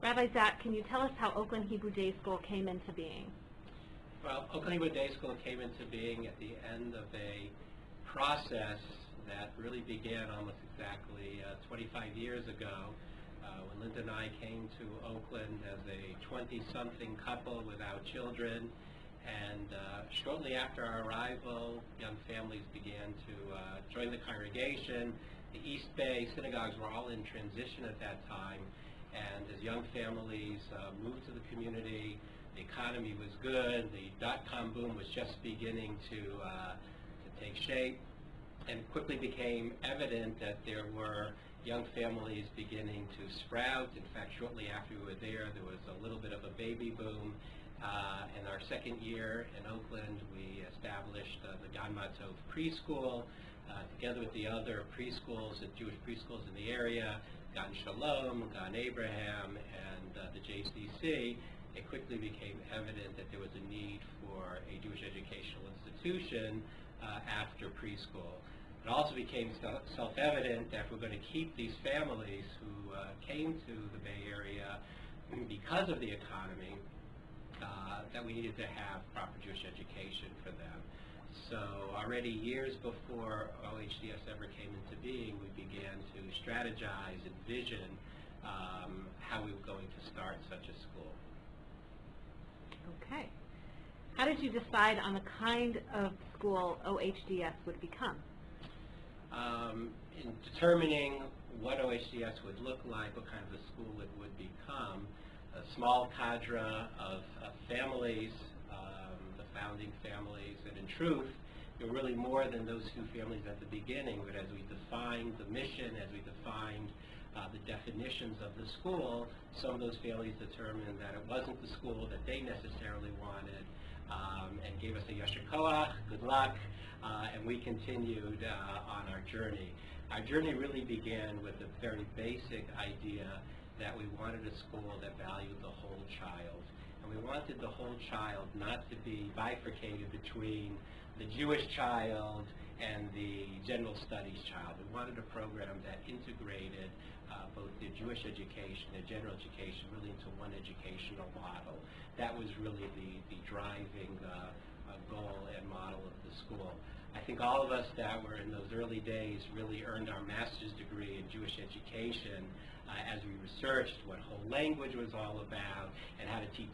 Rabbi Zack, can you tell us how Oakland Hebrew Day School came into being? Well, Oakland Hebrew Day School came into being at the end of a process that really began almost exactly 25 years ago when Linda and I came to Oakland as a 20-something couple without children. And shortly after our arrival, young families began to join the congregation. The East Bay synagogues were all in transition at that time. And as young families moved to the community, the economy was good, the dot-com boom was just beginning to take shape, and it quickly became evident that there were young families beginning to sprout. In fact, shortly after we were there was a little bit of a baby boom. In our second year in Oakland, we established the Gan Matov preschool, together with the other preschools, the Jewish preschools in the area, Gan Shalom, Gan Abraham, and the JCC. It quickly became evident that there was a need for a Jewish educational institution after preschool. It also became self-evident that if we're going to keep these families who came to the Bay Area because of the economy, that we needed to have proper Jewish education for them. So already years before OHDS ever came into being, we began to strategize and vision how we were going to start such a school. Okay. How did you decide on the kind of school OHDS would become? In determining what OHDS would look like, what kind of a school it would become, a small cadre of families, the founding families, and in truth, there were really more than those two families at the beginning, but as we defined the mission, as we defined the definitions of the school, some of those families determined that it wasn't the school that they necessarily wanted, and gave us a yasher koach, good luck, and we continued on our journey. Our journey really began with a very basic idea that we wanted a school that valued the whole child. And we wanted the whole child not to be bifurcated between the Jewish child and the general studies child. We wanted a program that integrated both the Jewish education and general education really into one educational model. That was really the driving goal and model of the school. I think all of us that were in those early days really earned our master's degree in Jewish education as we researched what whole language was all about and how to teach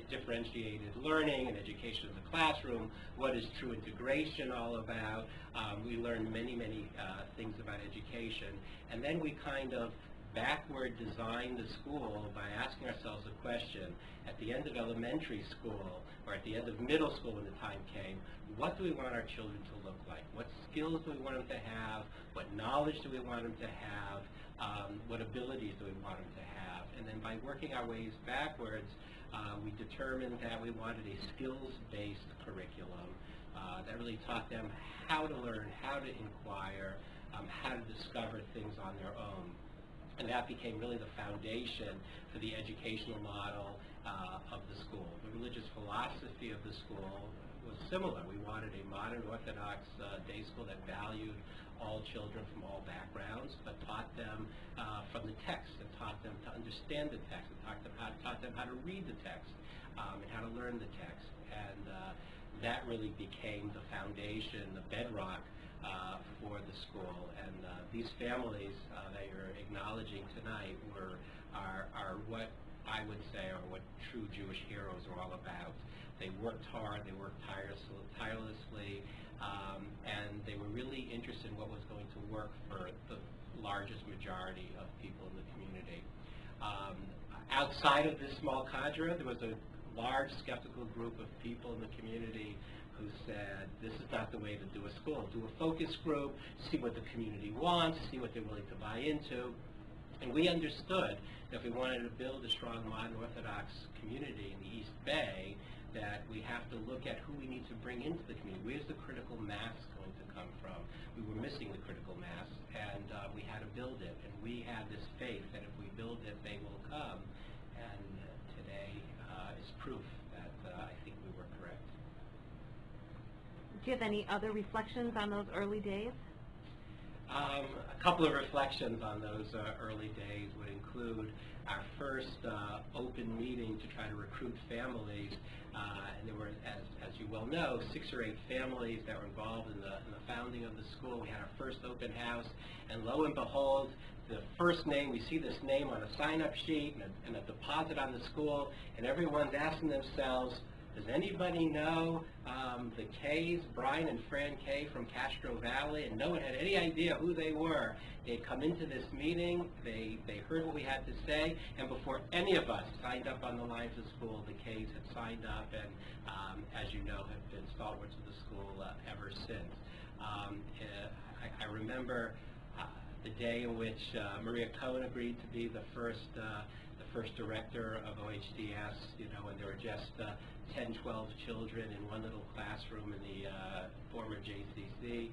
differentiated learning and education in the classroom, what is true integration all about. We learned many things about education, and then we kind of backward design the school by asking ourselves a question at the end of elementary school or at the end of middle school when the time came, what do we want our children to look like? What skills do we want them to have? What knowledge do we want them to have? What abilities do we want them to have? And then by working our ways backwards, we determined that we wanted a skills-based curriculum that really taught them how to learn, how to inquire, how to discover things on their own. And that became really the foundation for the educational model of the school. The religious philosophy of the school was similar. We wanted a modern Orthodox day school that valued all children from all backgrounds, but taught them from the text, and taught them to understand the text, and taught them how to read the text, and how to learn the text. And that really became the foundation, the bedrock for the school. And these families that you're acknowledging tonight are what I would say are what true Jewish heroes are all about. They worked hard, they worked tirelessly, and they were really interested in what was going to work for the largest majority of people in the community. Outside of this small cadre, there was a large skeptical group of people in the community who said, this is not the way to do a school. Do a focus group, see what the community wants, see what they're willing to buy into. And we understood that if we wanted to build a strong modern Orthodox community in the East Bay, that we have to look at who we need to bring into the community. Where's the critical mass going to come from? We were missing the critical mass, and we had to build it. And we had this faith that if we build it, they will come. And today is proof that I think we were correct. Do you have any other reflections on those early days? A couple of reflections on those early days would include our first open meeting to try to recruit families, and there were, as you well know, 6 or 8 families that were involved in the founding of the school. We had our first open house, and lo and behold, the first name, we see this name on a sign-up sheet and a deposit on the school, and everyone's asking themselves, does anybody know the Kays, Brian and Fran Kay from Castro Valley? And no one had any idea who they were. They'd come into this meeting, they heard what we had to say, and before any of us signed up on the lines of school, the Kays had signed up and, as you know, have been stalwarts of the school ever since. I remember the day in which Maria Cohen agreed to be the first director of OHDS, when there were just 10, 12 children in one little classroom in the former JCC,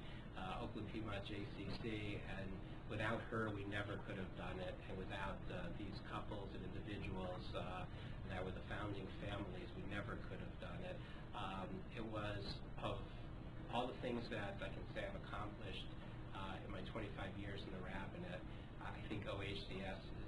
Oakland Piedmont JCC, and without her we never could have done it, and without these couples and individuals that were the founding families, we never could have done it. It was, of all the things that I can say I've accomplished in my 25 years in the rabbinate, I think OHDS is